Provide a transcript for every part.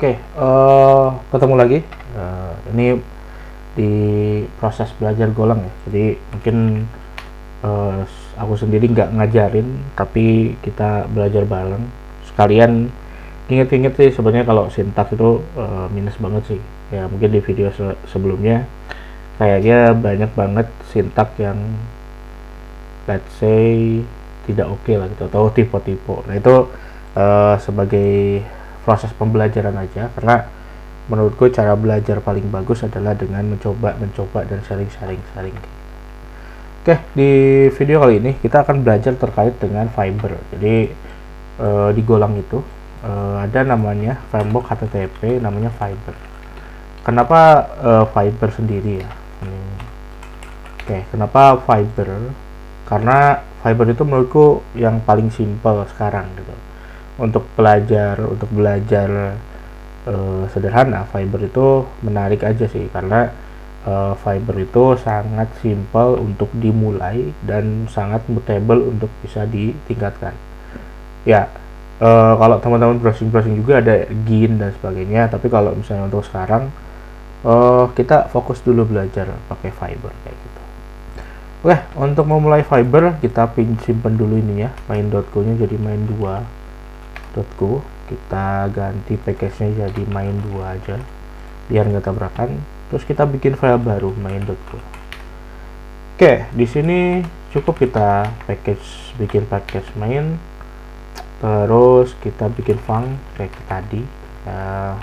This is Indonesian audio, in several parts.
Oke, ketemu lagi. Ini di proses belajar Golang ya. Jadi mungkin aku sendiri nggak ngajarin, tapi kita belajar bareng. Sekalian inget-inget sih sebenarnya kalau sintaks itu minus banget sih. Ya mungkin di video sebelumnya kayaknya banyak banget sintaks yang let's say tidak oke lah gitu, atau tipe-tipe. Nah itu sebagai proses pembelajaran aja, karena menurutku cara belajar paling bagus adalah dengan mencoba dan sharing. Oke, di video kali ini kita akan belajar terkait dengan Fiber. Jadi di Golang itu ada namanya framework HTTP namanya Fiber. Kenapa Fiber sendiri ya? Oke, kenapa Fiber? Karena Fiber itu menurutku yang paling simple sekarang gitu. Untuk belajar sederhana, Fiber itu menarik aja sih, karena Fiber itu sangat simple untuk dimulai dan sangat mutable untuk bisa ditingkatkan. Ya, kalau teman-teman browsing juga ada Gin dan sebagainya, tapi kalau misalnya untuk sekarang kita fokus dulu belajar pakai Fiber kayak gitu. Oke, untuk memulai Fiber kita simpan dulu ini ya, main.go nya jadi main2.go. Kita ganti package-nya jadi main2 aja biar nggak tabrakan. Terus kita bikin file baru main.go. Oke, di sini cukup kita bikin package main. Terus kita bikin func kayak tadi,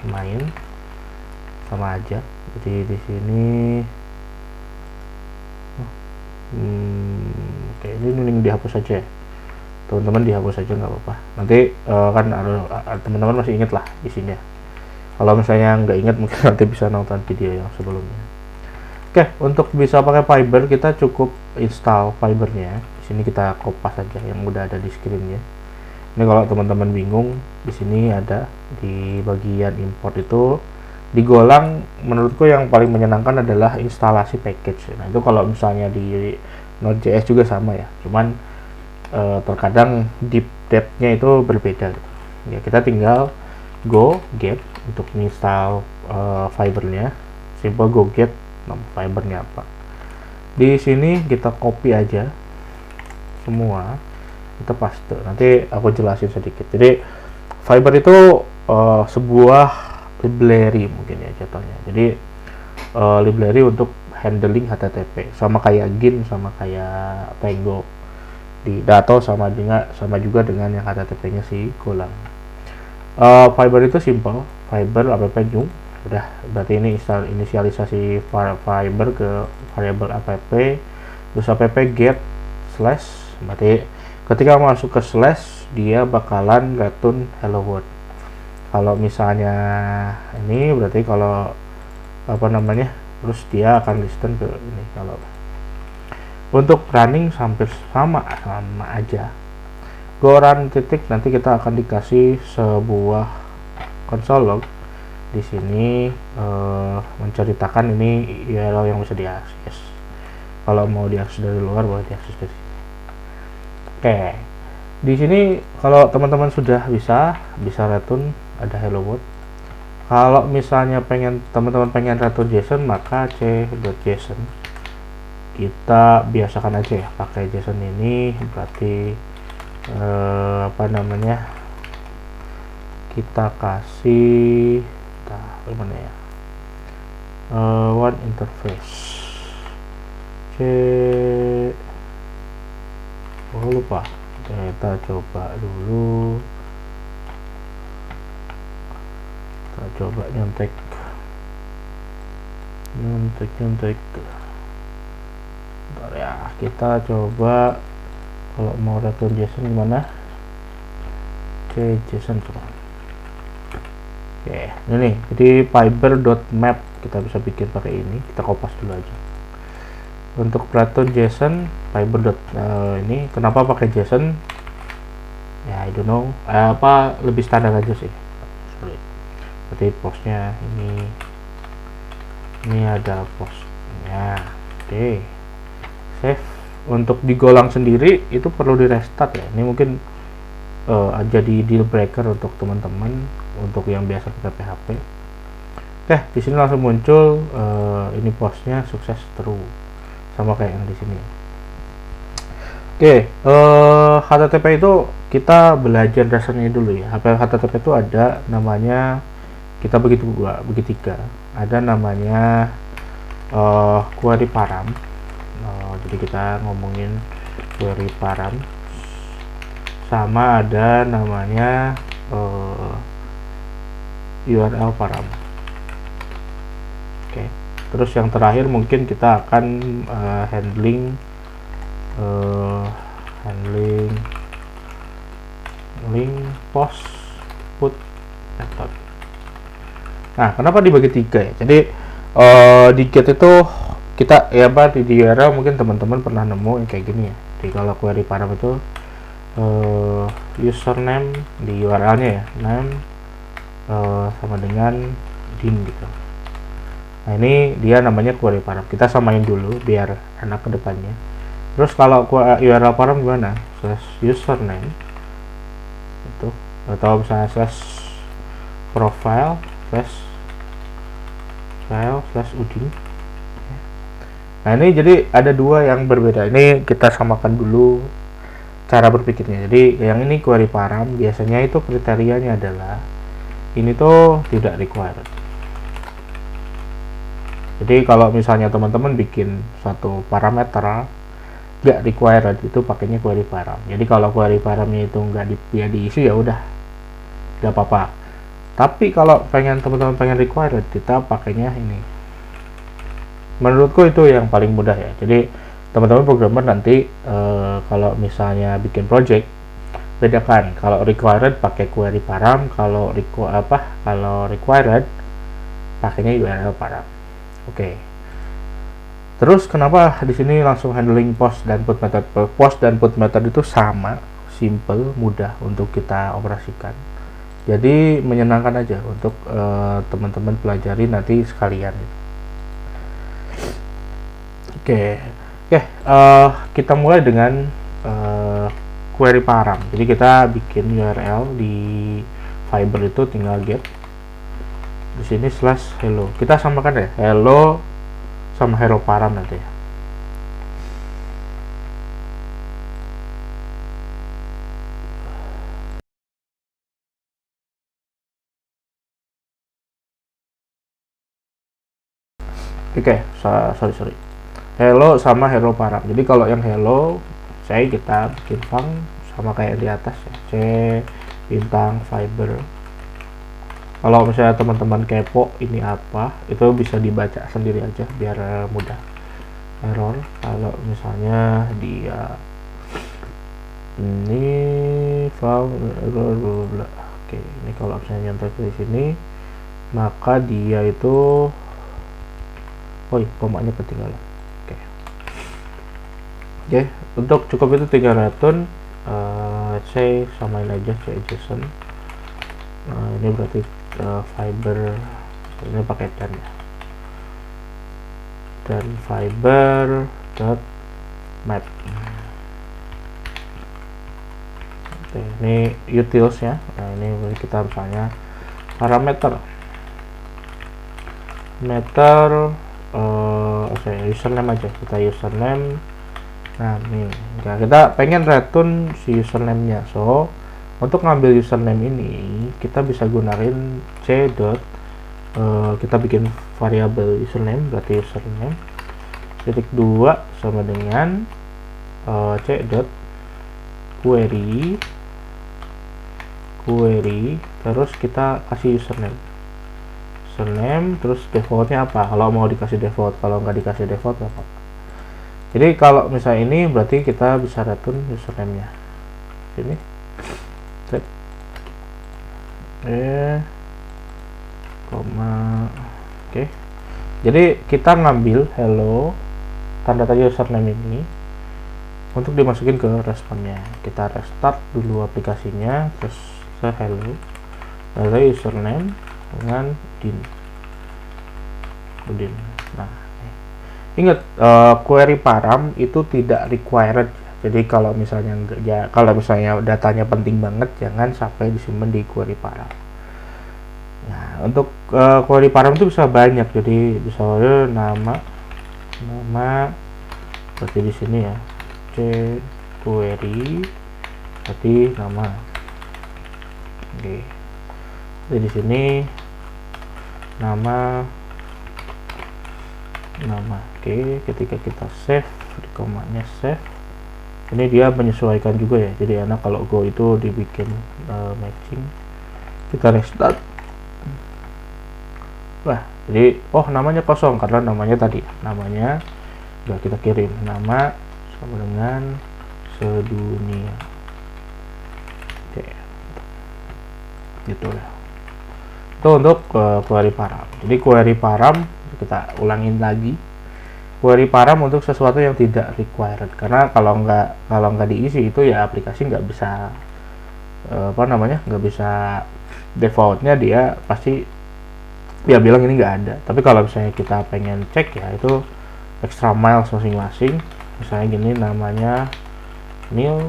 main sama aja. Jadi di sini oke, ini dihapus aja ya. Teman-teman dihapus aja nggak apa-apa. Nanti kan teman-teman masih inget lah isinya. Kalau misalnya nggak inget mungkin nanti bisa nonton video yang sebelumnya. Oke, untuk bisa pakai Fiber kita cukup install Fibernya. Di sini kita kopas aja yang udah ada di screennya. Ini kalau teman-teman bingung, di sini ada di bagian import itu. Di Golang menurutku yang paling menyenangkan adalah instalasi package. Nah itu kalau misalnya di Node.js juga sama ya, cuman terkadang deep depth-nya itu berbeda gitu. Ya kita tinggal go get untuk install Fiber-nya, simple go get nama Fiber-nya apa. Di sini kita copy aja semua, kita paste. Nanti aku jelasin sedikit. Jadi Fiber itu sebuah library mungkin ya contohnya. Jadi library untuk handling HTTP, sama kayak Gin, sama kayak Tango di Dato, sama juga dengan yang HTTP-nya si Golang. Fiber itu simple, Fiber app new, udah berarti ini inisialisasi Fiber ke variabel app, terus app get slash, berarti ketika masuk ke slash dia bakalan return hello world. Kalau misalnya ini berarti kalau terus dia akan listen ke ini. Kalau untuk running hampir sama aja, go run titik, nanti kita akan dikasih sebuah console log. Di sini menceritakan ini URL yang bisa diakses. Kalau mau diakses dari luar boleh diakses dari sini. Oke, di sini kalau teman-teman sudah bisa return ada hello world. Kalau misalnya teman-teman pengen return JSON, maka c.json. Kita biasakan aja ya pakai JSON ini, berarti kita kasih gimana ya, one interface lupa, kita coba dulu. Kita coba nyontek. Bentar ya, kita coba kalau mau return JSON gimana, JSON coba. Oke, ini jadi fiber.map kita bisa bikin pakai ini. Kita kopas dulu aja. Untuk return JSON fiber. Ini kenapa pakai JSON ya, I don't know, lebih standar aja sih. Berarti postnya ini ada postnya. Oke, save. Untuk di Golang sendiri itu perlu di restart ya. Ini mungkin jadi deal breaker untuk teman-teman untuk yang biasa pakai PHP. Oke, di sini langsung muncul ini postnya sukses true, sama kayak yang di sini. Oke, HTTP itu kita belajar dasarnya dulu ya. HTTP itu ada namanya, kita bagi tiga. Ada namanya query param. Jadi kita ngomongin query param. Sama ada namanya URL param. Oke. Terus yang terakhir mungkin kita akan handling post put method. Nah, kenapa dibagi tiga ya? Jadi di get itu kita di URL mungkin teman-teman pernah nemu yang kayak gini ya. Jadi kalau query param itu username di URL-nya ya, name sama dengan din gitu. Nah, ini dia namanya query param. Kita samain dulu biar enak ke depannya. Terus kalau URL param gimana? /username itu, atau misalnya /profile /udin. Nah, ini jadi ada dua yang berbeda. Ini kita samakan dulu cara berpikirnya. Jadi yang ini query param, biasanya itu kriterianya adalah ini tuh tidak required. Jadi kalau misalnya teman-teman bikin suatu parameter nggak required, itu pakainya query param. Jadi kalau query paramnya itu nggak diisi ya udah nggak apa-apa. Tapi kalau teman-teman pengen required, kita pakainya ini. Menurutku itu yang paling mudah ya. Jadi teman-teman programmer nanti kalau misalnya bikin project, bedakan kalau required pakai query param, kalau required pakainya URL param. Oke. Terus kenapa di sini langsung handling post dan put method? Post dan put method itu sama, simple, mudah untuk kita operasikan. Jadi menyenangkan aja untuk teman-teman pelajari nanti sekalian. Oke, kita mulai dengan query param. Jadi kita bikin URL di Fiber itu tinggal get di sini /hello. Kita samakan ya, hello sama hello param nanti ya. Oke, sorry. Hello sama hello param. Jadi kalau yang hello, kita bikin func sama kayak di atas ya, c bintang fiber. Kalau misalnya teman-teman kepo ini apa, itu bisa dibaca sendiri aja biar mudah. Error kalau misalnya dia ini found error bla bla. Oke, ini kalau misalnya nyontek di sini, maka dia itu komanya ketinggalan. Oke, untuk cukup itu 3 return. C samain aja c JSON. Nah, ini berarti fiber ini pakai dan ya, dan fiber dot map. Oke, ini utils ya. Nah, ini kita misalnya parameter username aja, kita username. Nah, nih kita pengen return si username-nya. So untuk ngambil username ini kita bisa gunain kita bikin variabel username, berarti username titik 2 sama dengan query terus kita kasih username, terus defaultnya apa. Kalau mau dikasih default, kalau nggak dikasih default apa. Jadi kalau misalnya ini berarti kita bisa return username-nya ini. Oke. Jadi kita ngambil hello tanda tanya username ini untuk dimasukin ke responnya. Kita restart dulu aplikasinya, terus hello lalu username dengan udin. Nah, ingat query param itu tidak required. Jadi kalau misalnya datanya penting banget, jangan sampai disimpan di query param. untuk query param itu bisa banyak, jadi bisa nama berarti di sini ya, c query berarti nama. Oke, jadi di sini nama. Oke, ketika kita save di komanya save, ini dia menyesuaikan juga ya, jadi enak kalau go itu dibikin matching. Kita restart. Wah, jadi namanya kosong karena namanya tadi namanya udah kita kirim, nama sama dengan sedunia. Oke, gitu ya. Itu untuk query param. Jadi query param kita ulangin lagi. Query param untuk sesuatu yang tidak required, karena kalau nggak diisi itu ya aplikasi nggak bisa nggak bisa, defaultnya dia pasti dia bilang ini nggak ada. Tapi kalau misalnya kita pengen cek ya, itu extra miles masing-masing. Misalnya gini, namanya Neil,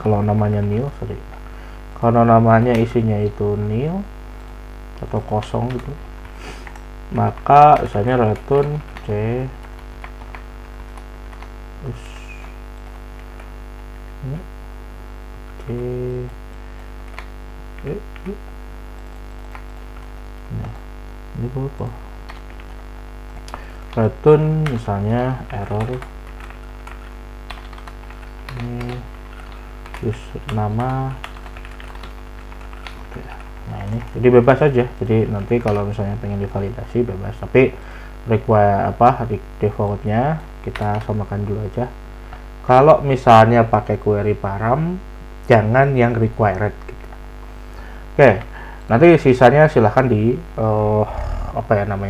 kalau namanya isinya itu Neil atau kosong gitu, maka misalnya return c ini apa, return misalnya error ini nama. Nah ini jadi bebas saja, jadi nanti kalau misalnya pengen divalidasi bebas, tapi defaultnya kita samakan dulu aja. Kalau misalnya pakai query param, jangan yang required gitu. Oke, nanti sisanya silahkan di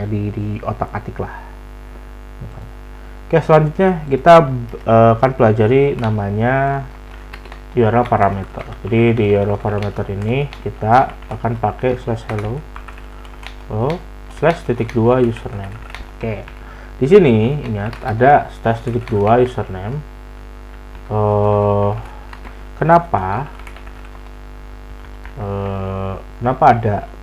di otak-atik lah. Oke, selanjutnya kita akan pelajari namanya URL parameter. Jadi di URL parameter ini kita akan pakai /hello /2 username. Oke, di sini ingat ada /2 username.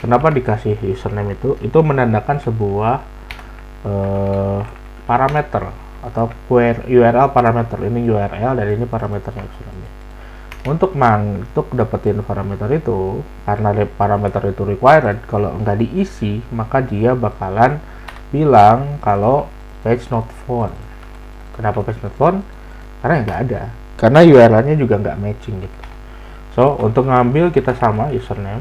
Kenapa dikasih username itu menandakan sebuah parameter atau URL parameter. Ini URL dan ini parameternya username. Untuk dapetin parameter itu, karena parameter itu required, kalau nggak diisi maka dia bakalan bilang kalau page not found. Kenapa page not found? Karena nggak ada, karena URL-nya juga nggak matching gitu. So untuk ngambil kita sama username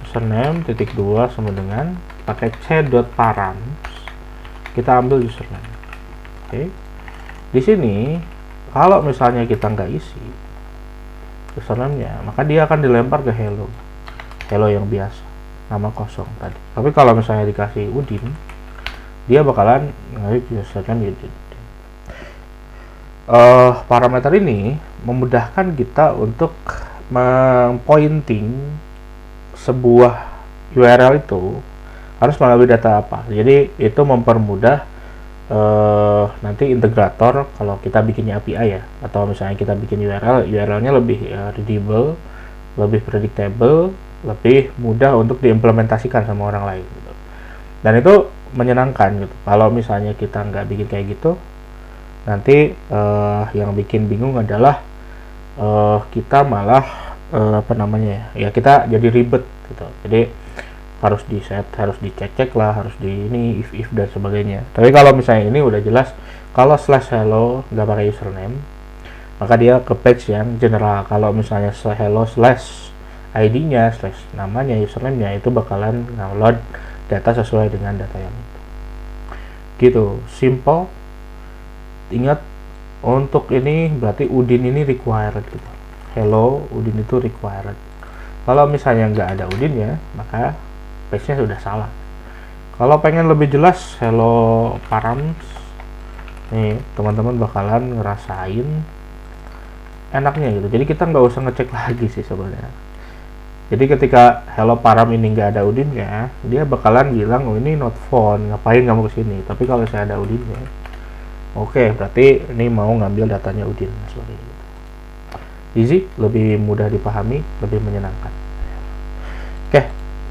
/2 sama dengan pakai c.params, kita ambil username. Oke, di sini kalau misalnya kita nggak isi username-nya, maka dia akan dilempar ke hello yang biasa, nama kosong tadi. Tapi kalau misalnya dikasih Udin, dia bakalan ngasih username Udin. Parameter ini memudahkan kita untuk mempointing sebuah URL itu harus melalui data apa. Jadi itu mempermudah nanti integrator kalau kita bikinnya API ya, atau misalnya kita bikin URL-nya lebih readable, lebih predictable, lebih mudah untuk diimplementasikan sama orang lain gitu. Dan itu menyenangkan gitu. Kalau misalnya kita nggak bikin kayak gitu, nanti yang bikin bingung adalah kita malah kita jadi ribet gitu. Jadi harus harus dicek lah, harus if dan sebagainya. Tapi kalau misalnya ini udah jelas, kalau /hello nggak pakai username, maka dia ke page yang general. Kalau misalnya /hello /id-nya namanya username-nya, itu bakalan download data sesuai dengan data yang itu. Gitu, simple. Ingat, untuk ini berarti Udin ini required gitu. Hello Udin itu required. Kalau misalnya nggak ada Udinnya, maka page-nya sudah salah. Kalau pengen lebih jelas hello params, nih teman-teman bakalan ngerasain enaknya gitu. Jadi kita nggak usah ngecek lagi sih sebenarnya. Jadi ketika hello param ini nggak ada Udinnya, dia bakalan bilang ini not found, ngapain kamu kesini. Tapi kalau saya ada Udinnya, oke, berarti ini mau ngambil datanya Udin seperti itu. Easy, lebih mudah dipahami, lebih menyenangkan. Oke,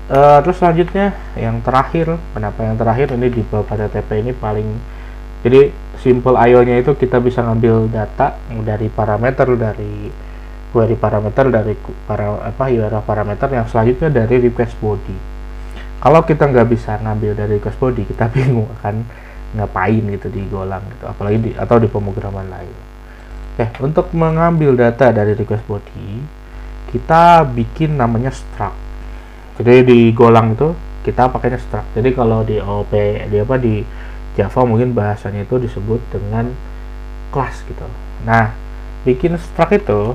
Terus selanjutnya yang terakhir, kenapa yang terakhir ini di pada TP ini paling, jadi simple IO nya itu kita bisa ngambil data dari parameter, dari query parameter, dari URL parameter, yang selanjutnya dari request body. Kalau kita nggak bisa ngambil dari request body, kita bingung akan ngapain gitu di Golang gitu, apalagi atau di pemrograman lain. Untuk mengambil data dari request body, kita bikin namanya struct. Jadi di Golang itu kita pakainya struct. Jadi kalau di OP di Java mungkin bahasanya itu disebut dengan kelas gitu. Nah, bikin struct itu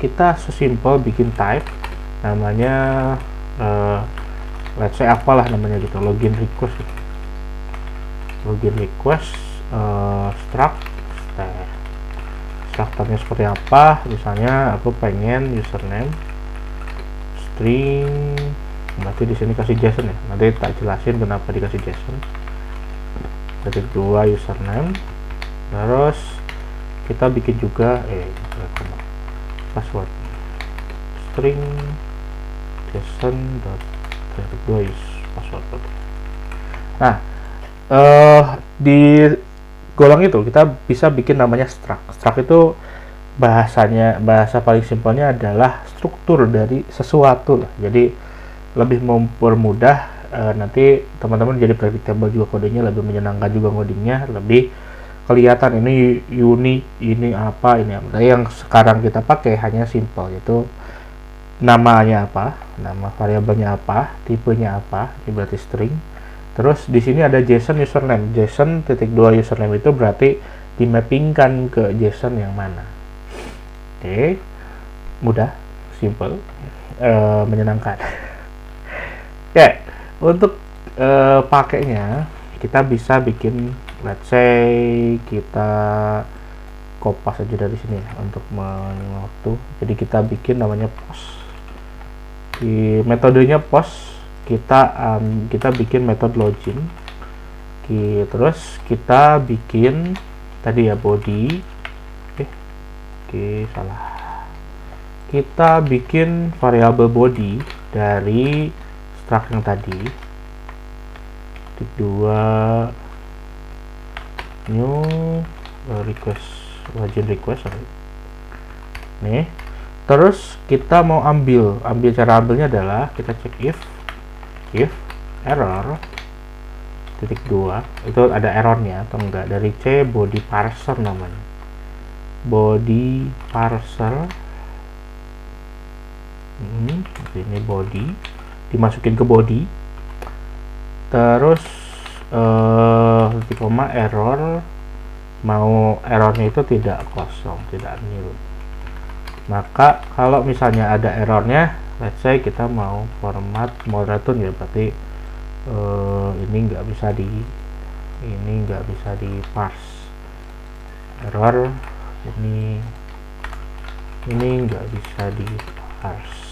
kita sesimpel bikin type namanya let's say apalah namanya gitu, login request gitu. Login request struct strukturnya seperti apa, misalnya aku pengen username string, berarti di sini kasih JSON ya, nanti tak jelasin kenapa dikasih JSON. Jadi 2 username, terus kita bikin juga password string JSON dot password. Nah, di Golang itu kita bisa bikin namanya struct. Struct itu bahasa paling simpelnya adalah struktur dari sesuatu lah. Jadi lebih mempermudah nanti teman-teman jadi predictable juga kodenya, lebih menyenangkan juga codingnya, lebih kelihatan ini unik, ini apa, ini apa. Yang sekarang kita pakai hanya simple, yaitu namanya apa, nama variabelnya apa, tipenya apa, ini berarti string. Terus di sini ada JSON username. JSON titik 2 username itu berarti dimappingkan ke JSON yang mana. Oke, mudah, simple, menyenangkan. Oke, untuk pakainya kita bisa bikin, let's say kita kopas aja dari sini ya, untuk waktu. Jadi kita bikin namanya post. Di metodenya post kita bikin metode login. Terus kita bikin tadi ya body. Salah. Kita bikin variabel body dari struct yang tadi. Titik 2 new request, login request. Nih. Terus kita mau ambil cara ambilnya adalah kita cek if error titik 2 itu ada errornya atau enggak, dari C body parser namanya, body parser. Ini body dimasukin ke body, terus titik koma error, mau errornya itu tidak kosong, tidak nil. Maka kalau misalnya ada errornya, let's say kita mau format mau return ya, berarti ini nggak bisa di parse error, ini nggak bisa di parse.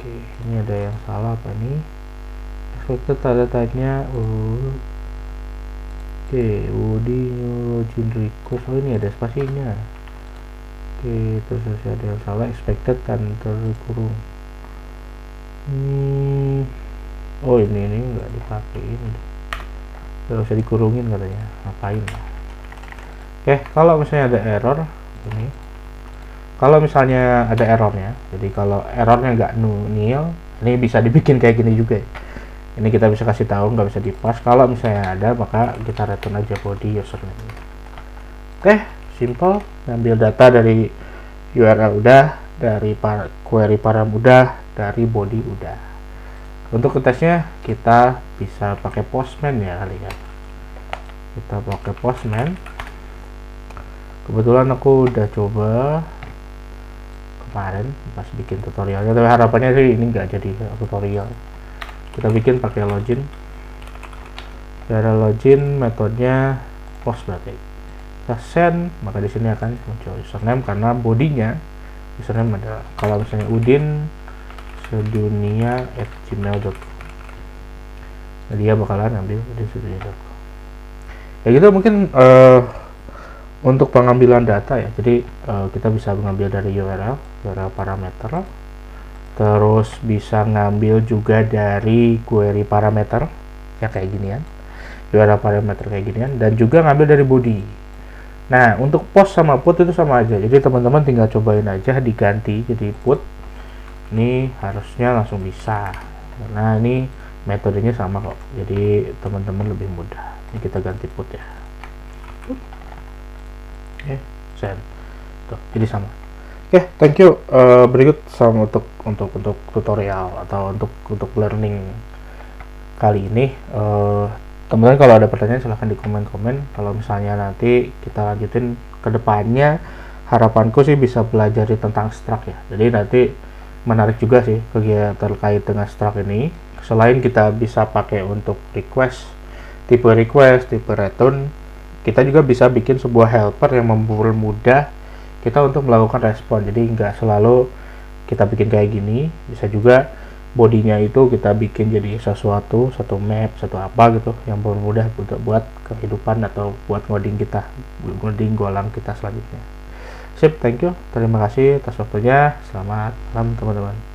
Oke, ini ada yang salah apa nih, expected tanda tanya. Oke, Woody new login request, ini ada spasinya. Oke, terus ada yang salah, expected kan terkurung. Ini nggak dipakai, ini nggak usah dikurungin katanya, ngapain. Oke, kalau misalnya ada error ini, kalau misalnya ada errornya, jadi kalau errornya nggak nil, ini bisa dibikin kayak gini juga ya. Ini kita bisa kasih tahu nggak bisa di pass. Kalau misalnya ada, maka kita return aja body username. Oke, simple. Ngambil data dari URL udah, dari query param udah, dari body udah. Untuk tesnya kita bisa pakai Postman ya kali ya. Kita pakai Postman. Kebetulan aku udah coba kemarin pas bikin tutorialnya, tapi harapannya sih ini nggak jadi tutorial. Kita bikin pakai login. Cara login metodenya post, berarti kita send, maka di sini akan muncul username karena bodinya username adalah, kalau misalnya Udin sedunia@gmail.com, nah, dia bakalan ambil Udin sedunia.com. Ya gitu mungkin untuk pengambilan data ya. Jadi kita bisa mengambil dari URL parameter, terus bisa ngambil juga dari query parameter ya kayak ginian, query parameter kayak ginian, dan juga ngambil dari body. Nah, untuk post sama put itu sama aja, jadi teman-teman tinggal cobain aja diganti jadi put. Ini harusnya langsung bisa karena ini metodenya sama kok, jadi teman-teman lebih mudah. Ini kita ganti put ya. Oke, send tuh, jadi sama. Oke, thank you. Berikut sama untuk tutorial atau untuk learning kali ini. Teman-teman kalau ada pertanyaan silahkan di komen-komen. Kalau misalnya nanti kita lanjutin ke depannya, harapanku sih bisa belajar tentang struct ya. Jadi nanti menarik juga sih kegiatan terkait dengan struct ini. Selain kita bisa pakai untuk request, tipe return, kita juga bisa bikin sebuah helper yang mempermudah kita untuk melakukan respon. Jadi nggak selalu kita bikin kayak gini, bisa juga bodinya itu kita bikin jadi satu map, satu apa gitu yang mempermudah untuk buat kehidupan atau buat ngoding golang kita selanjutnya. Sip, thank you, terima kasih atas waktunya. Selamat malam teman-teman.